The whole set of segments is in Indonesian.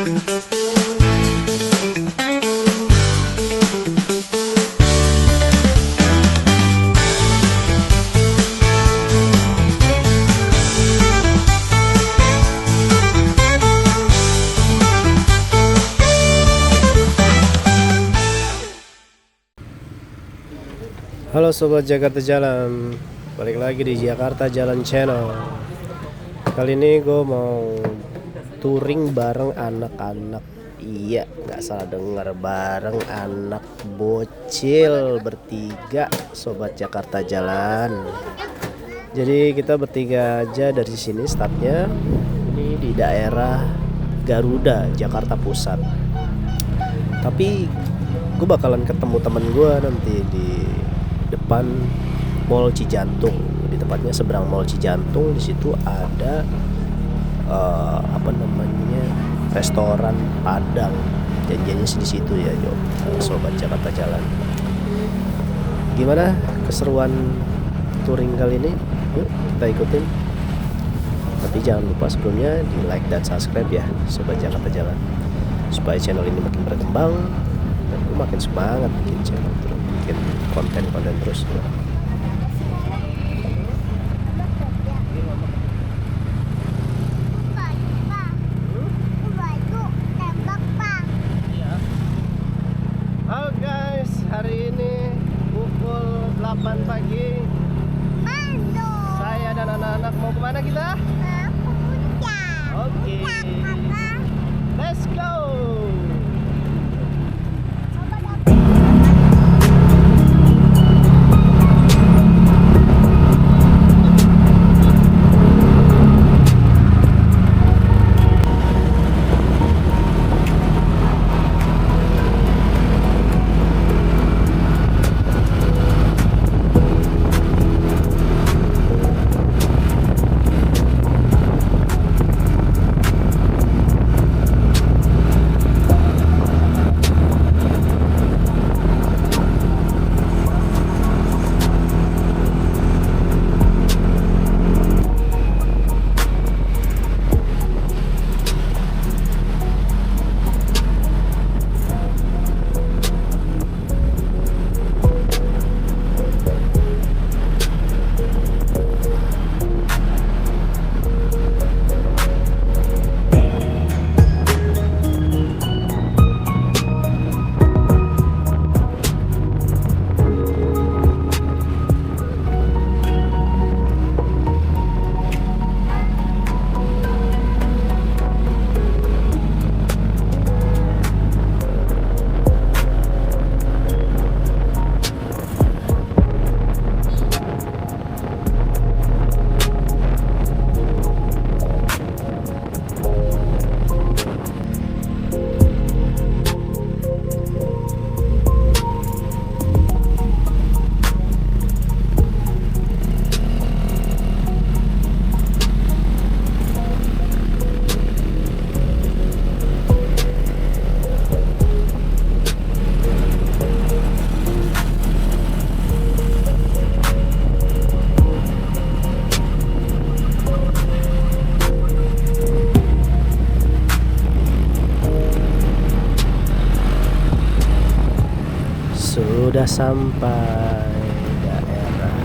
Halo Sobat Jakarta Jalan, balik lagi di Jakarta Jalan Channel. Kali ini gue mau touring bareng anak-anak. Iya, gak salah dengar, bareng anak bocil bertiga Sobat Jakarta Jalan. Jadi kita bertiga aja dari sini startnya. Ini di daerah Garuda, Jakarta Pusat. Tapi gue bakalan ketemu temen gue nanti di depan Mall Cijantung, di tepatnya seberang Mall Cijantung. Di situ ada restoran Padang. Janjiannya di situ ya, Sobat Jakarta Jalan. Gimana keseruan touring kali ini? Yuk kita ikutin. Tapi jangan lupa sebelumnya di like dan subscribe ya, Sobat Jakarta Jalan, supaya channel ini makin berkembang dan gue makin semangat bikin channel terus, bikin konten-konten terus. Halo guys, hari ini pukul 8 pagi. Saya dan anak-anak mau kemana kita? Oke, let's go. Sudah sampai daerah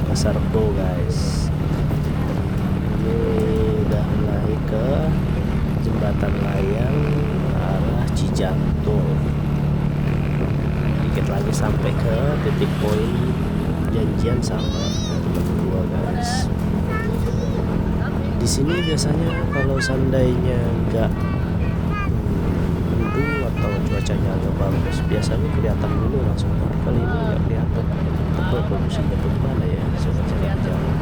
Pasar Rebo guys. Ini udah naik ke jembatan layang arah Cijantung. Dikit lagi sampai ke titik poin janjian sama teman gua guys. Di sini biasanya kalau seandainya nggak atau cuacanya agak bagus, biasanya kelihatan dulu langsung. Tapi kali ini nggak kelihatan. Tebal bagusnya bagaimana ya, Sobat Jakarta Jalan.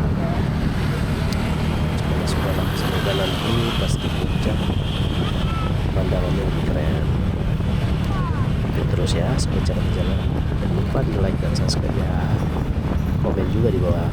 Semoga nanti pasti puncak pemandangannya lebih keren. Oke, terus ya Sobat Jakarta Jalan, jangan lupa di like dan subscribe ya, komen juga di bawah.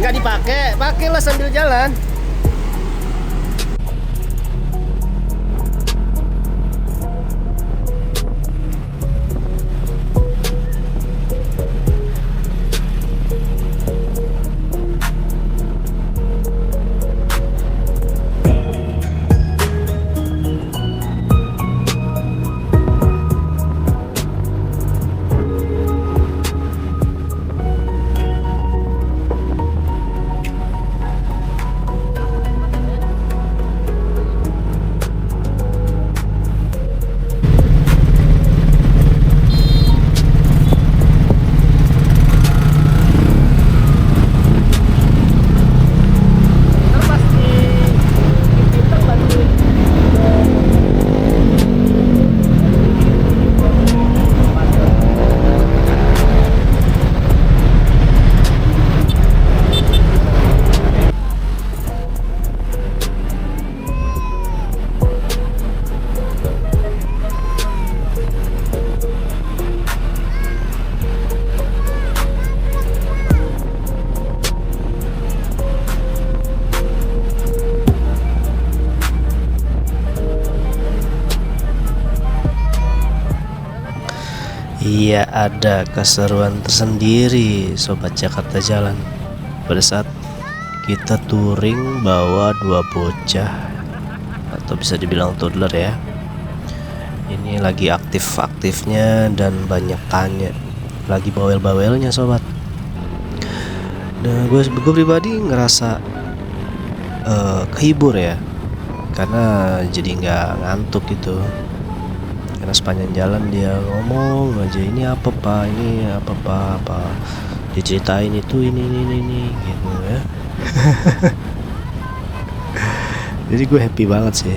Nggak dipakai, pakailah sambil jalan. Iya, ada keseruan tersendiri Sobat Jakarta Jalan pada saat kita touring bawa dua bocah atau bisa dibilang toddler ya. Ini lagi aktif-aktifnya dan banyak tanya, lagi bawel-bawelnya sobat. Nah, gue pribadi ngerasa kehibur ya, karena jadi nggak ngantuk gitu. Karena sepanjang jalan dia ngomong aja, ini apa pak, ini apa pak, apa diceritain itu ini gitu ya. Jadi gue happy banget sih,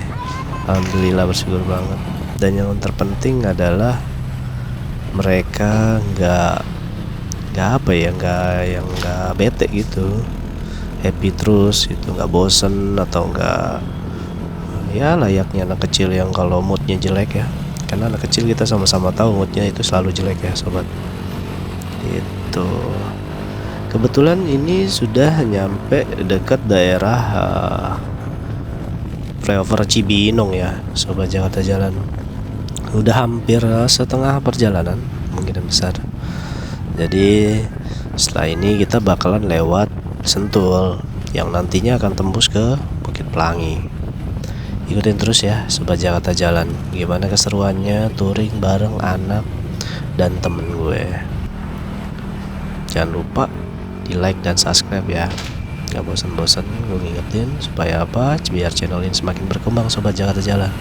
alhamdulillah, bersyukur banget. Dan yang terpenting adalah mereka nggak bete gitu, happy terus itu, nggak bosen atau nggak, ya layaknya anak kecil yang kalau moodnya jelek ya. Karena anak kecil kita sama-sama tahu moodnya itu selalu jelek ya sobat. Itu kebetulan ini sudah nyampe dekat daerah flyover Cibinong ya Sobat Jakarta Jalan. Udah hampir setengah perjalanan, kemungkinan besar. Jadi setelah ini kita bakalan lewat Sentul yang nantinya akan tembus ke Bukit Pelangi. Ikutin terus ya Sobat Jakarta Jalan, gimana keseruannya touring bareng anak dan temen gue. Jangan lupa di like dan subscribe ya, gak bosan-bosan gue ngingetin, supaya apa, biar channel ini semakin berkembang Sobat Jakarta Jalan.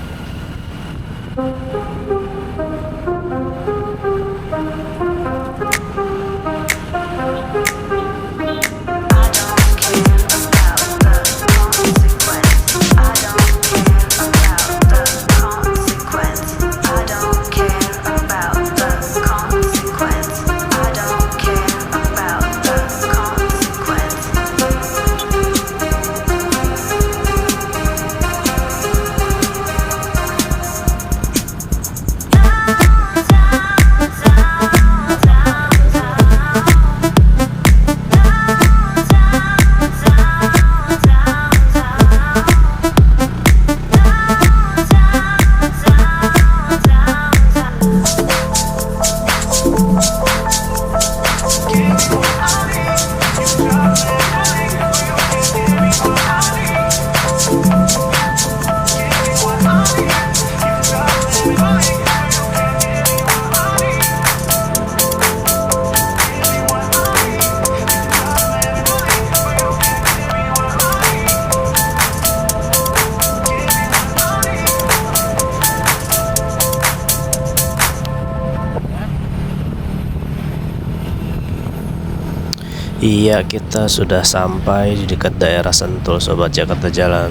Iya, kita sudah sampai di dekat daerah Sentul Sobat Jakarta Jalan.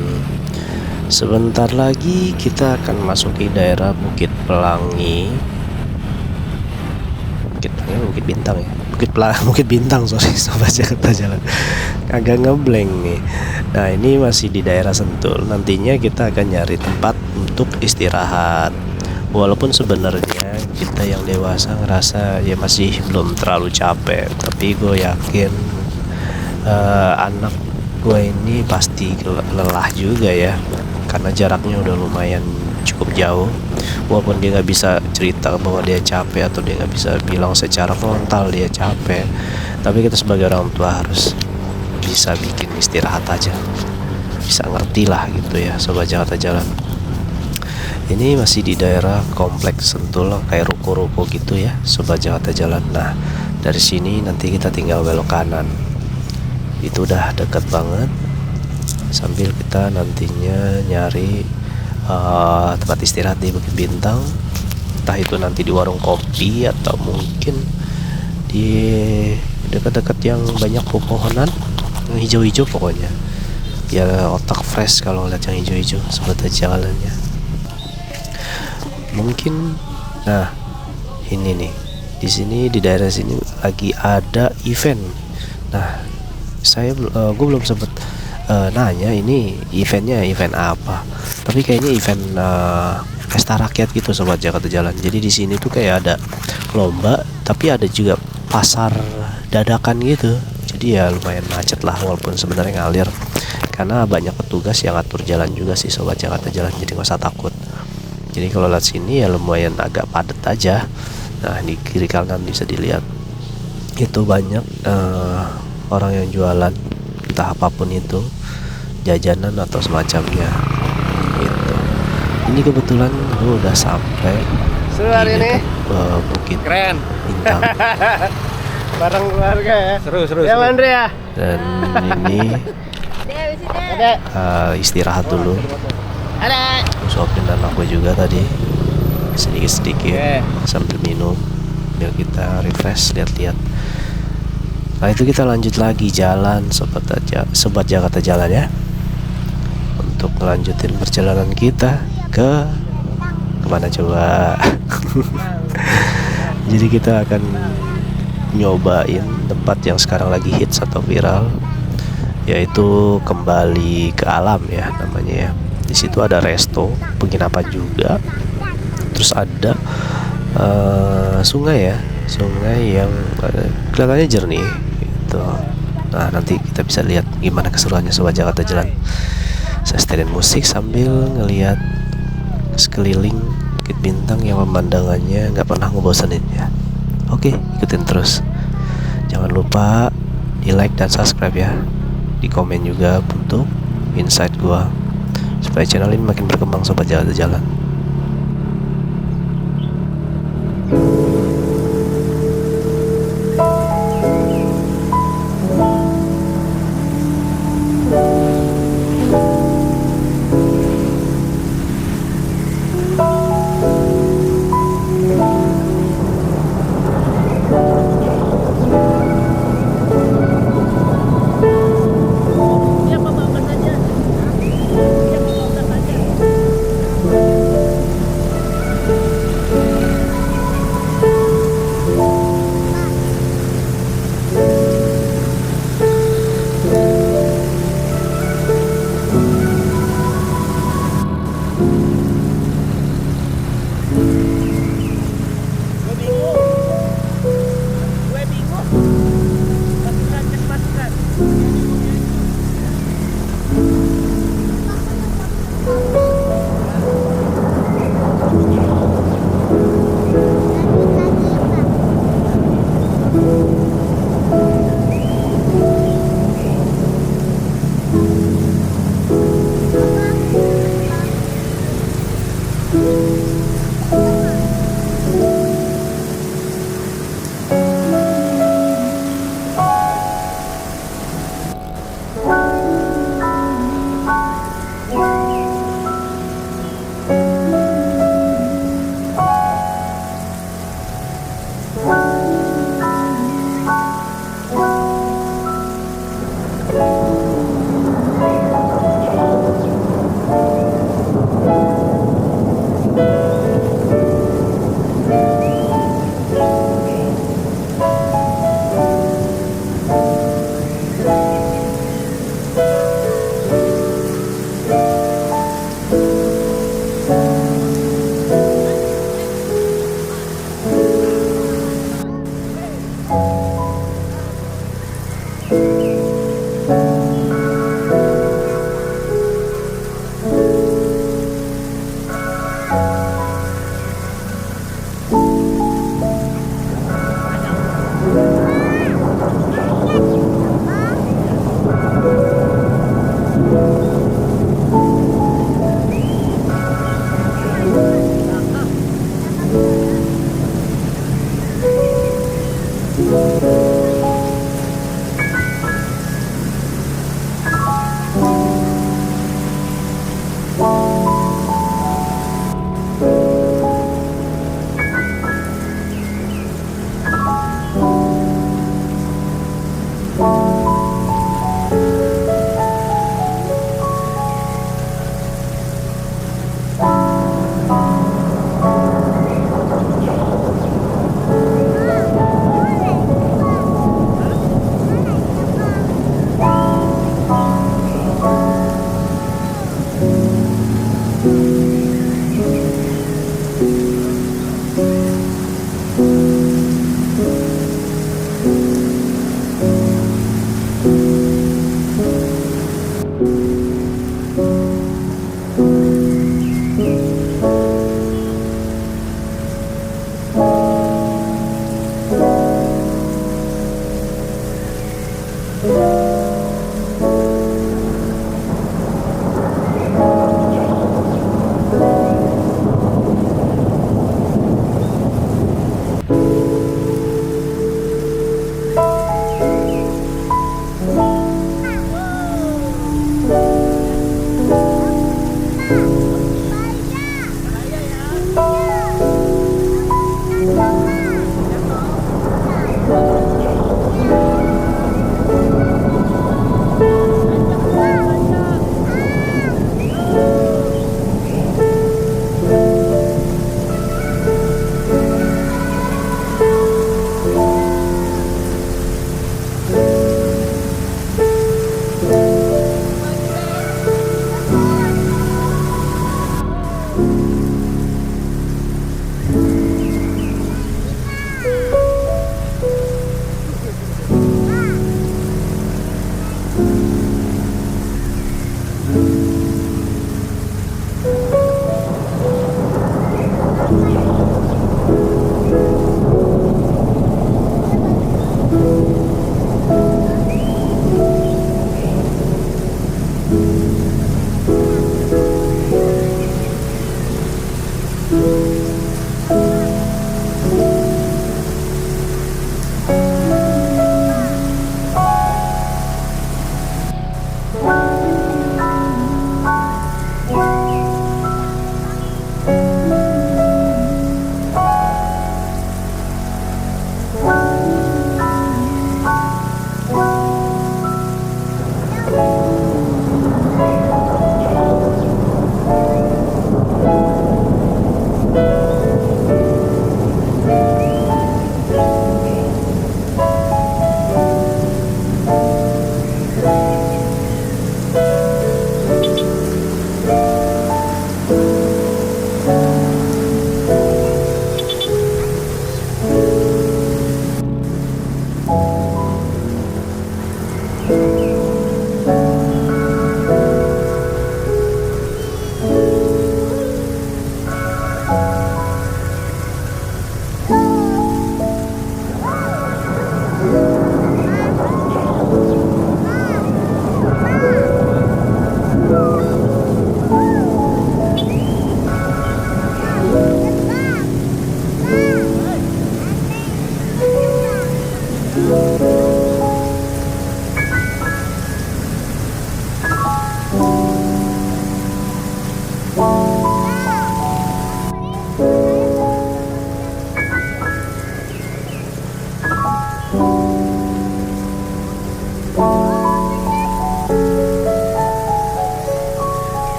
Sebentar lagi kita akan masuki daerah Bukit Pelangi. Bukit Bintang ya. Bukit Bintang, sorry Sobat Jakarta Jalan. Agak ngeblank nih. Nah, ini masih di daerah Sentul. Nantinya kita akan nyari tempat untuk istirahat. Walaupun sebenarnya kita yang dewasa ngerasa ya masih belum terlalu capek, tapi gue yakin anak gue ini pasti lelah juga ya, karena jaraknya udah lumayan cukup jauh. Walaupun dia nggak bisa cerita bahwa dia capek, atau dia nggak bisa bilang secara frontal dia capek, tapi kita sebagai orang tua harus bisa bikin istirahat aja, bisa ngerti lah gitu ya Sobat Jakarta Jalan. Ini masih di daerah kompleks Sentul, kayak ruko-ruko gitu ya Sobat Jakarta Jalan. Nah, dari sini nanti kita tinggal belok kanan, itu udah deket banget, sambil kita nantinya nyari tempat istirahat di Bukit Bintang, entah itu nanti di warung kopi atau mungkin di dekat-dekat yang banyak pepohonan yang hijau-hijau, pokoknya ya otak fresh kalau lihat yang hijau-hijau Sobat jalannya. Mungkin nah ini nih, di sini di daerah sini lagi ada event. Nah, gue belum sempet nanya ini eventnya event apa, tapi kayaknya event pesta rakyat gitu Sobat Jakarta Jalan. Jadi di sini tuh kayak ada lomba, tapi ada juga pasar dadakan gitu. Jadi ya lumayan macet lah, walaupun sebenarnya ngalir karena banyak petugas yang atur jalan juga sih Sobat Jakarta Jalan. Jadi nggak usah takut. Jadi kalau lihat sini ya lumayan agak padat aja. Nah, di kiri kanan bisa dilihat itu banyak orang yang jualan entah apapun itu, jajanan atau semacamnya gitu. Ini kebetulan gue udah sampai Seru ini. Bukit Keren. Bintang. Bareng keluarga ya. Seru. Ya Andre ya. Dan ini istirahat dulu. Ada. Suapin anak gue juga tadi sedikit-sedikit sambil minum biar kita refresh, lihat-lihat. Nah, itu kita lanjut lagi jalan Sobat Jakarta Jalan ya, untuk melanjutin perjalanan kita ke kemana coba. Jadi kita akan nyobain tempat yang sekarang lagi hits atau viral, yaitu Kembali ke Alam ya namanya ya. Di situ ada resto, penginapan juga, terus ada sungai yang kelihatannya jernih gitu. Nah, nanti kita bisa lihat gimana keseruannya Sobat Jakarta Jalan. Saya setelin musik sambil ngelihat sekeliling Bukit Bintang yang pemandangannya nggak pernah ngebosenin ya. Oke, ikutin terus. Jangan lupa di like dan subscribe ya. Di komen juga untuk insight gua, supaya channel ini makin berkembang Sobat Jakarta Jalan.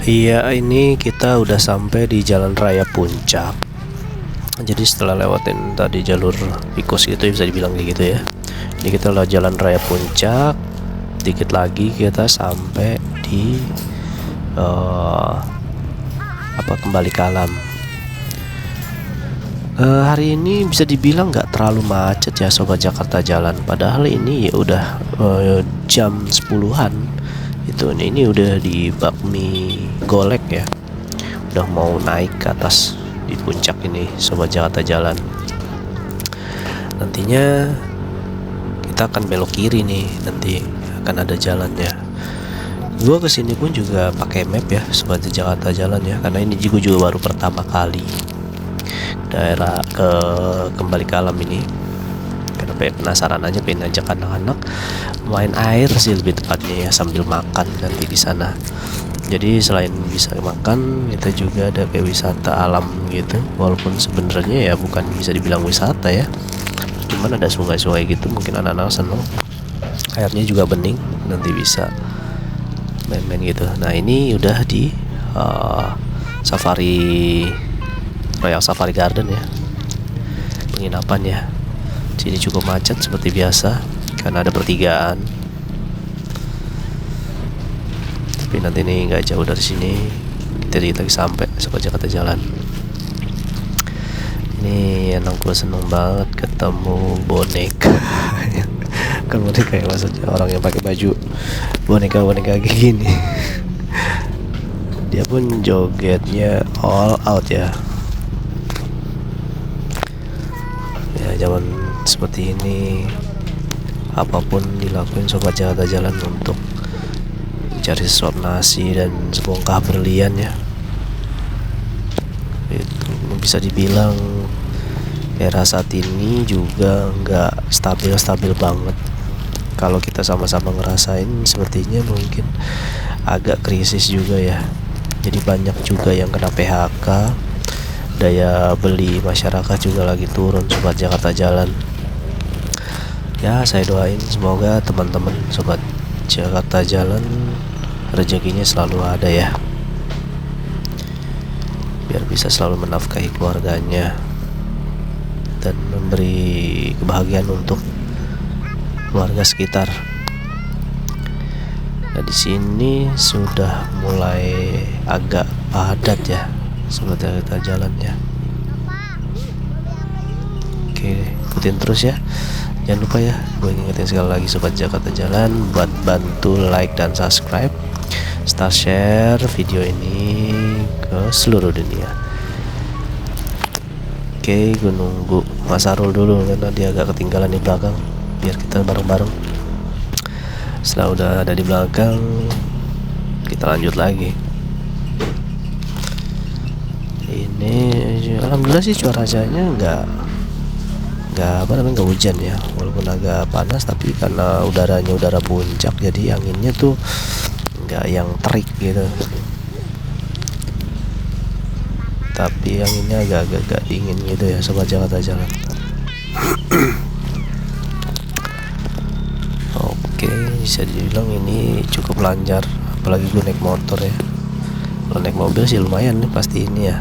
Iya, ini kita udah sampai di Jalan Raya Puncak. Jadi setelah lewatin tadi jalur tikus gitu, bisa dibilang kayak gitu ya. Ini kita lewat Jalan Raya Puncak. Dikit lagi kita sampai di Kembali ke Alam. Hari ini bisa dibilang nggak terlalu macet ya Sobat Jakarta Jalan. Padahal ini ya udah jam 10-an. Ini udah di bakmi golek ya, udah mau naik ke atas di puncak ini Sobat Jakarta Jalan. Nantinya kita akan belok kiri nih, nanti akan ada jalannya. Gua kesini pun juga pakai map ya Sobat Jakarta Jalan ya, karena ini juga baru pertama kali daerah Kembali ke Alam ini. Kenapa ya, penasaran aja, pengen ajak anak-anak main air sih lebih tepatnya ya, sambil makan nanti di sana. Jadi selain bisa makan, kita juga ada kayak wisata alam gitu. Walaupun sebenarnya ya bukan bisa dibilang wisata ya, cuman ada sungai-sungai gitu, mungkin anak-anak seneng. Airnya juga bening, nanti bisa main-main gitu. Nah ini udah di Royal Safari Garden ya, penginapan ya. Sini cukup macet seperti biasa karena ada pertigaan. Tapi nanti nih nggak jauh dari sini, kita lagi sampai Sobat Jakarta Jalan. Ini anak gue seneng banget ketemu boneka. Kan boneka ya, maksudnya orang yang pakai baju boneka kayak gini. Dia pun jogetnya all out ya. Ya zaman seperti ini apapun dilakuin Sobat Jakarta Jalan untuk mencari sesuap nasi dan sebongkah berlian ya. Itu bisa dibilang era saat ini juga nggak stabil banget. Kalau kita sama-sama ngerasain, sepertinya mungkin agak krisis juga ya. Jadi banyak juga yang kena PHK, daya beli masyarakat juga lagi turun Sobat Jakarta Jalan. Ya saya doain semoga teman-teman Sobat Jakarta Jalan rezekinya selalu ada ya, biar bisa selalu menafkahi keluarganya dan memberi kebahagiaan untuk keluarga sekitar. Nah di sini sudah mulai agak padat ya Sobat Jakarta Jalan ya. Oke, ikutin terus ya. Jangan lupa ya, gue ingetin sekali lagi Sobat Jakarta Jalan buat bantu like dan subscribe, serta share video ini ke seluruh dunia. Oke, gue nunggu Mas Arul dulu karena dia agak ketinggalan di belakang, biar kita bareng-bareng. Setelah udah ada di belakang, kita lanjut lagi. Ini alhamdulillah sih cuacanya nggak hujan ya, walaupun agak panas, tapi karena udara puncak jadi anginnya tuh nggak yang terik gitu, tapi yang ini agak-agak dingin gitu ya sobat Jakarta Jalan. Oke, bisa dibilang ini cukup lancar, apalagi gue naik motor ya. Kalau naik mobil sih lumayan nih pasti ini ya.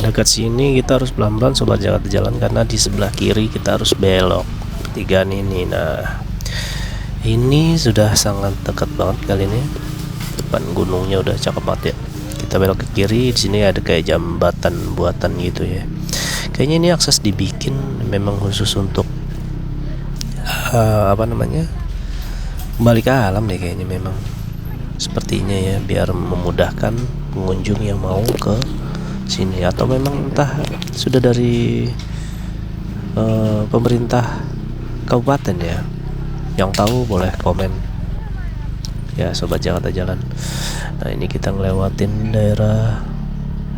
Dekat sini kita harus pelan-pelan sobat Jakarta Jalan, karena di sebelah kiri kita harus belok pertigaan ini. Nah, ini sudah sangat dekat banget kali ini, depan gunungnya udah cakep banget ya. Kita belok ke kiri, di sini ada kayak jembatan buatan gitu ya. Kayaknya ini akses dibikin memang khusus untuk kembali ke alam deh kayaknya, memang sepertinya ya, biar memudahkan pengunjung yang mau ke sini, atau memang entah sudah dari pemerintah kabupaten ya. Yang tahu boleh komen ya sobat Jakarta Jalan. Nah, ini kita ngelewatin daerah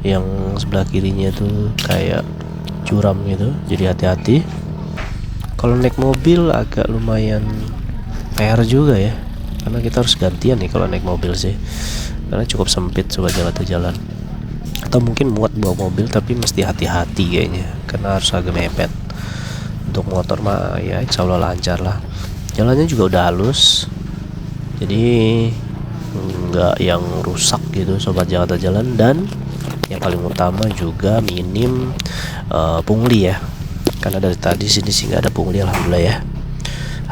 yang sebelah kirinya tuh kayak curam gitu, jadi hati-hati. Kalau naik mobil agak lumayan PR juga ya, karena kita harus gantian nih kalau naik mobil sih, karena cukup sempit sobat Jakarta Jalan. Atau mungkin muat bawa mobil, tapi mesti hati-hati kayaknya, karena harus agak mepet. Untuk motor mah ya insya Allah lancar lah, jalannya juga udah halus, jadi nggak yang rusak gitu sobat Jakarta Jalan. Dan yang paling utama juga minim pungli ya, karena dari tadi sini sih nggak ada pungli, alhamdulillah ya.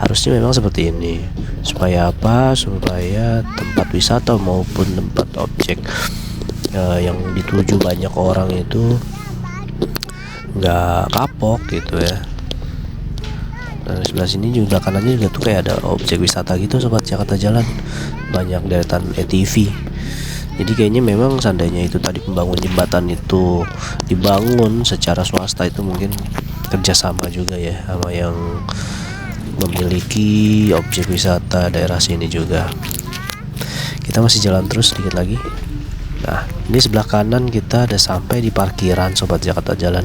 Harusnya memang seperti ini, supaya apa? Supaya tempat wisata maupun tempat objek yang dituju banyak orang itu nggak kapok gitu ya. Dan sebelah sini juga kanannya juga tuh kayak ada objek wisata gitu sobat Jakarta Jalan, banyak deretan ATV. Jadi kayaknya memang seandainya itu tadi pembangun jembatan itu dibangun secara swasta, itu mungkin kerjasama juga ya sama yang memiliki objek wisata daerah sini juga. Kita masih jalan terus sedikit lagi. Nah, ini sebelah kanan kita udah sampai di parkiran Sobat Jakarta Jalan.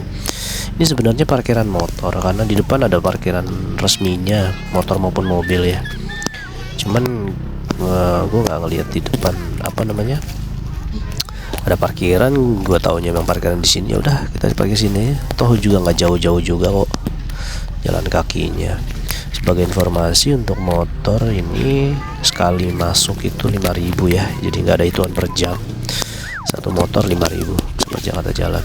Ini sebenarnya parkiran motor karena di depan ada parkiran resminya motor maupun mobil ya. Cuman gue nggak ngeliat di depan apa namanya ada parkiran. Gue taunya memang parkiran di sini. Ya udah kita parkir sini. Toh juga nggak jauh-jauh juga kok jalan kakinya. Sebagai informasi untuk motor ini sekali masuk itu 5.000 ya. Jadi nggak ada hitungan per jam. Satu motor 5.000 Sobat Jakarta Jalan.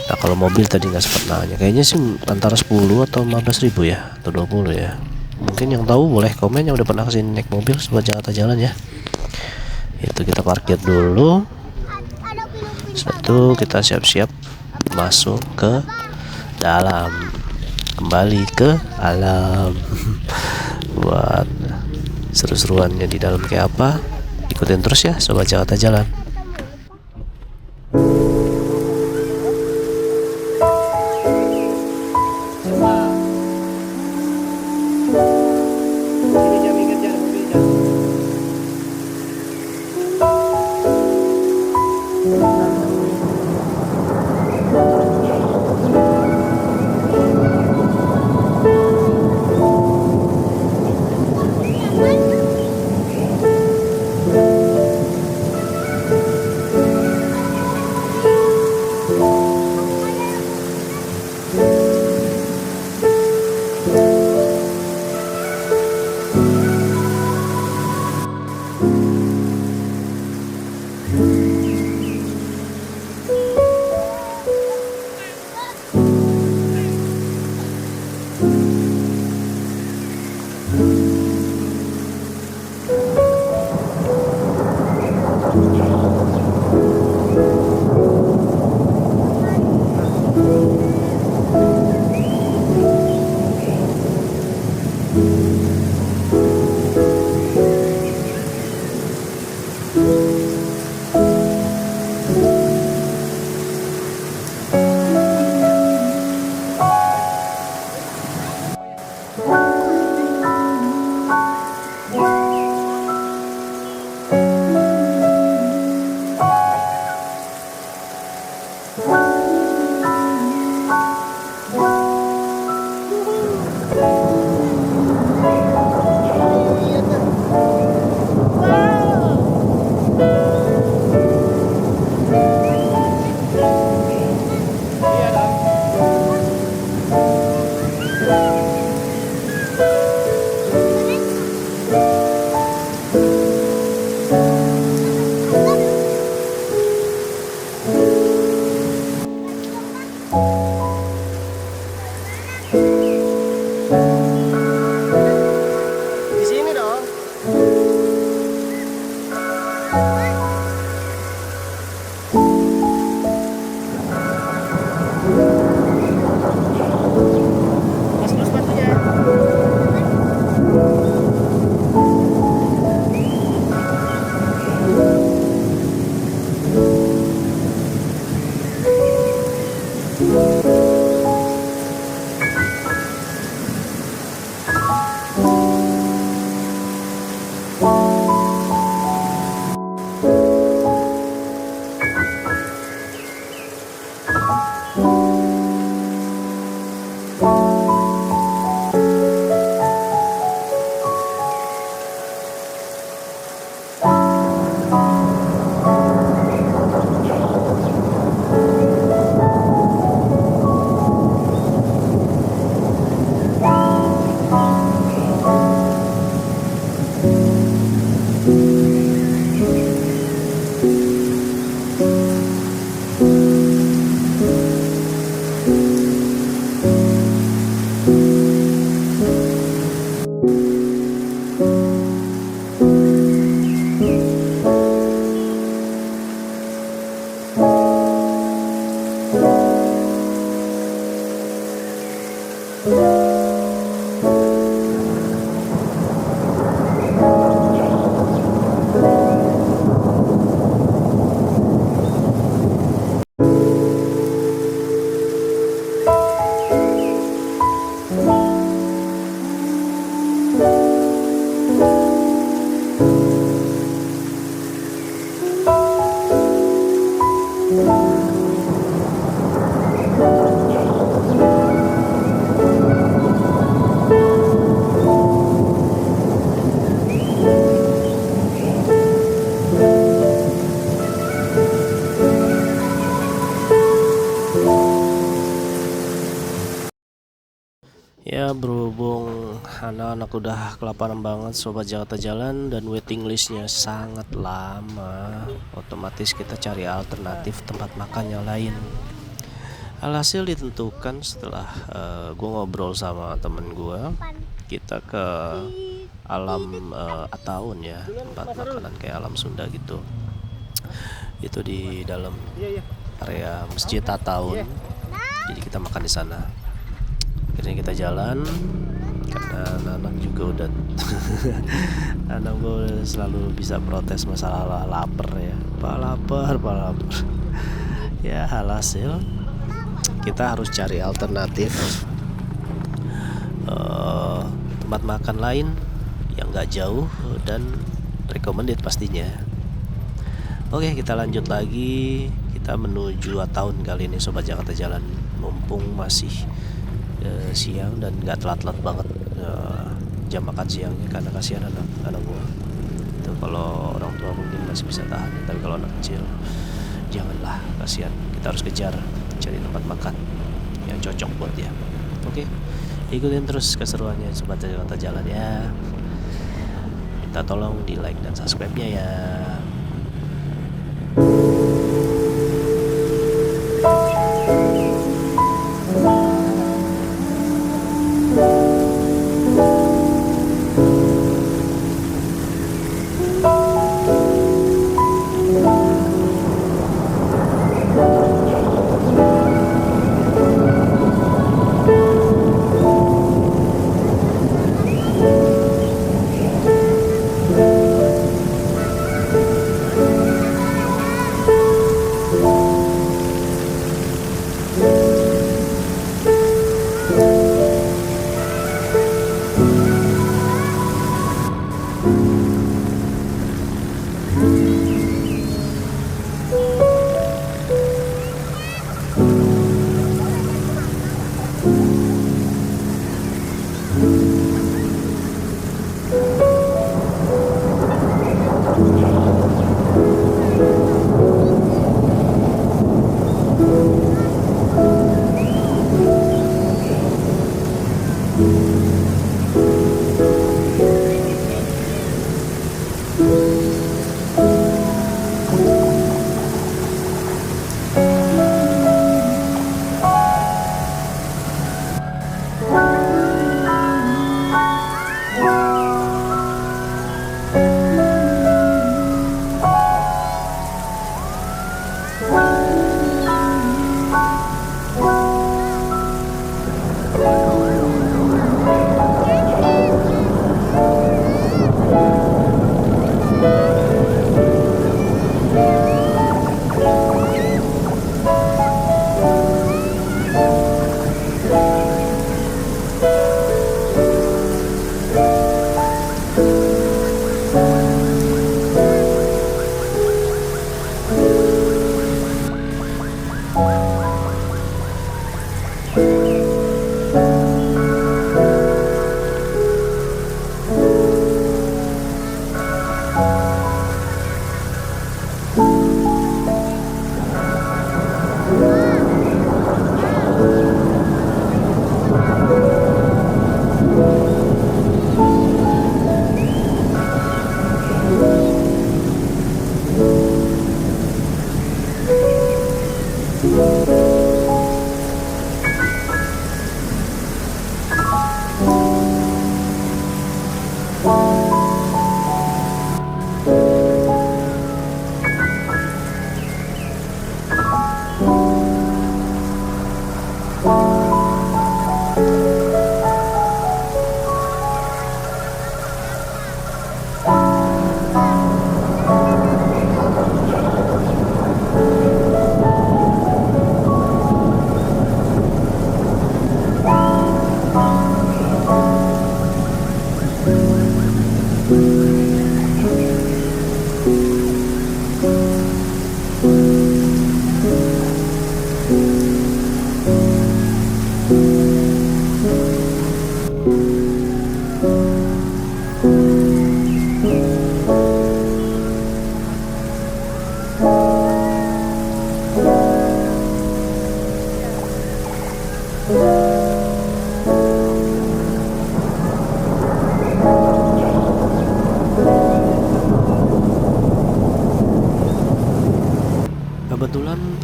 Nah kalau mobil tadi nggak sempat nanya, kayaknya sih antara 10 atau 15.000 ya, atau 20 ya. Mungkin yang tahu boleh komen yang udah pernah kesini naik mobil Sobat Jakarta Jalan ya. Itu kita parkir dulu. Setelah itu kita siap-siap masuk ke dalam, kembali ke alam. Buat seru-seruannya di dalam kayak apa, ikutin terus ya Sobat Jakarta Jalan. anak-anak udah kelaparan banget sobat Jakarta Jalan, dan waiting listnya sangat lama. Otomatis kita cari alternatif tempat makan yang lain. Alhasil ditentukan setelah gue ngobrol sama temen gue, kita ke Alam Ataun ya, tempat makanan kayak Alam Sunda gitu. Itu di dalam area Masjid Ataun. Jadi kita makan di sana. Akhirnya kita jalan karena anak-anak juga udah anak gue selalu bisa protes masalah lapar ya. Pak lapar. Ya alhasil kita harus cari alternatif tempat makan lain yang gak jauh dan recommended pastinya. Oke, kita lanjut lagi. Kita menuju Ataun kali ini sobat Jakarta Jalan. Mumpung masih siang dan gak telat-telat banget jam makan siangnya, karena kasihan anak gua. Itu kalau orang tua mungkin masih bisa tahan, tapi kalau anak kecil janganlah, kasihan. Kita harus kejar cari tempat makan yang cocok buat dia. Oke, ikutin terus keseruannya sobat Jakarta Jalan ya. Minta tolong di like dan subscribe-nya ya.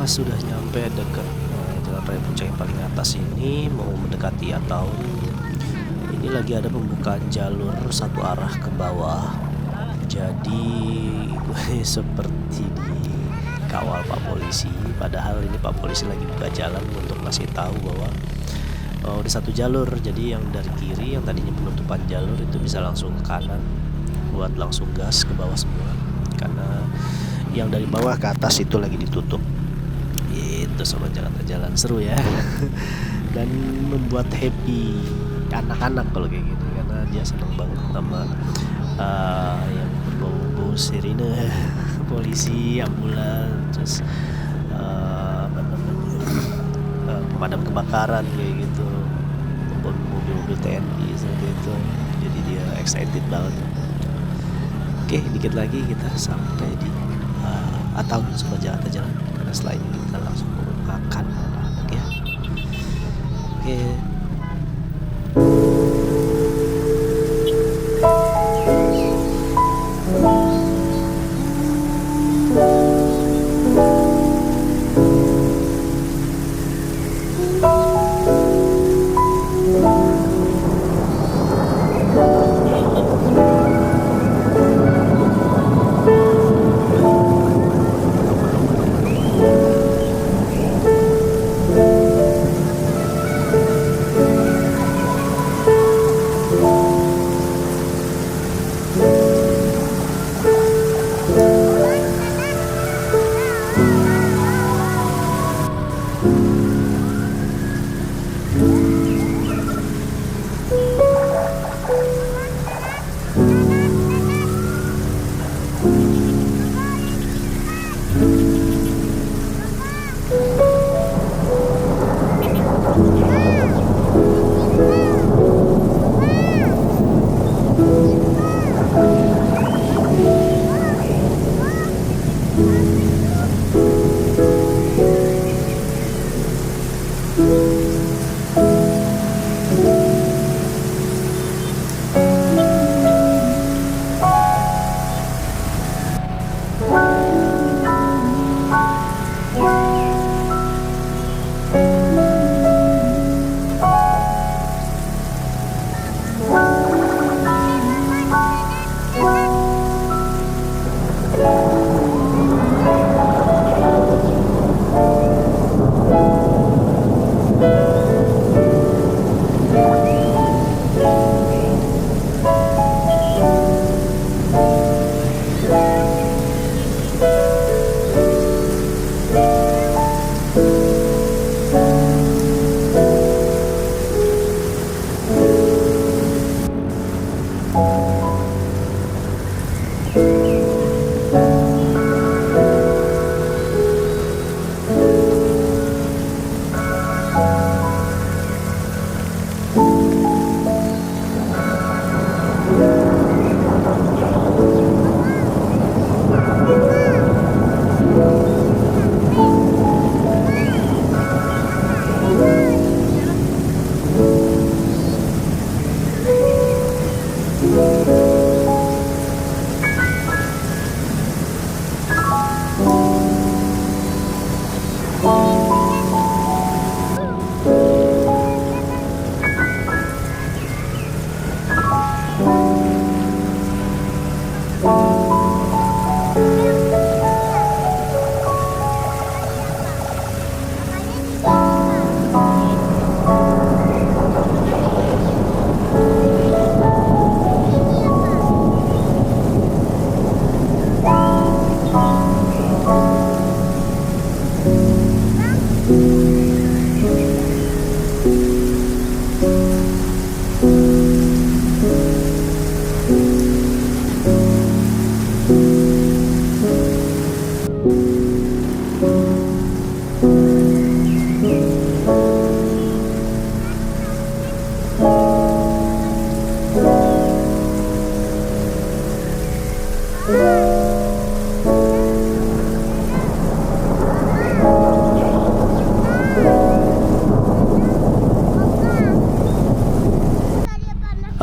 pas sudah nyampe dekat Jalan Raya Puncak yang paling atas ini, mau mendekati Ataun, ini lagi ada pembukaan jalur satu arah ke bawah. Jadi gue seperti dikawal Pak Polisi, padahal ini Pak Polisi lagi buka jalan untuk ngasih tahu bahwa udah satu jalur. Jadi yang dari kiri yang tadinya penutupan jalur itu bisa langsung ke kanan buat langsung gas ke bawah semua, karena yang dari bawah ke atas itu lagi ditutup. Itu Sobat Jakarta Jalan, seru ya. Dan membuat happy anak-anak kalau kayak gitu, karena dia seneng banget sama yang berbau-bau sirine polisi, ambulan, terus pemadam kebakaran kayak gitu, mobil-mobil TNI seperti itu. Jadi dia excited banget. Oke, dikit lagi kita sampai di Ataun Sobat Jakarta Jalan, karena setelah ini kita langsung mau makan anak-anak ya. Oke.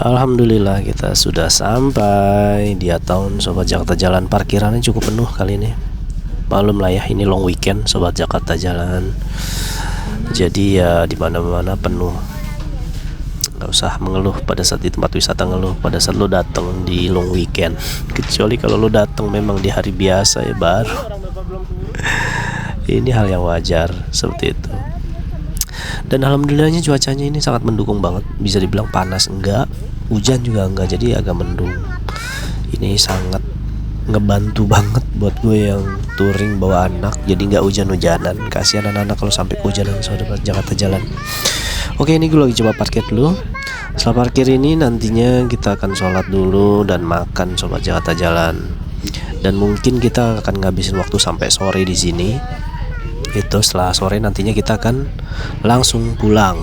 Alhamdulillah kita sudah sampai di Ataun Sobat Jakarta Jalan. Parkirannya cukup penuh kali ini. malum lah ya, ini long weekend sobat Jakarta Jalan. Jadi ya di mana-mana penuh. Nggak usah mengeluh pada saat di tempat wisata, ngeluh pada saat lo datang di long weekend. Kecuali kalau lo datang memang di hari biasa ya baru. Ini hal yang wajar seperti itu. Dan alhamdulillahnya cuacanya ini sangat mendukung banget. Bisa dibilang panas enggak, hujan juga enggak, jadi agak mendung. Ini sangat ngebantu banget buat gue yang touring bawa anak, jadi nggak hujan-hujanan. Kasihan anak-anak kalau sampai kehujanan sobat Jakarta Jalan. Oke, ini gue lagi coba parkir dulu. Setelah parkir ini nantinya kita akan sholat dulu dan makan sobat Jakarta Jalan. Dan mungkin kita akan ngabisin waktu sampai sore di sini. Itu setelah sore nantinya kita akan langsung pulang.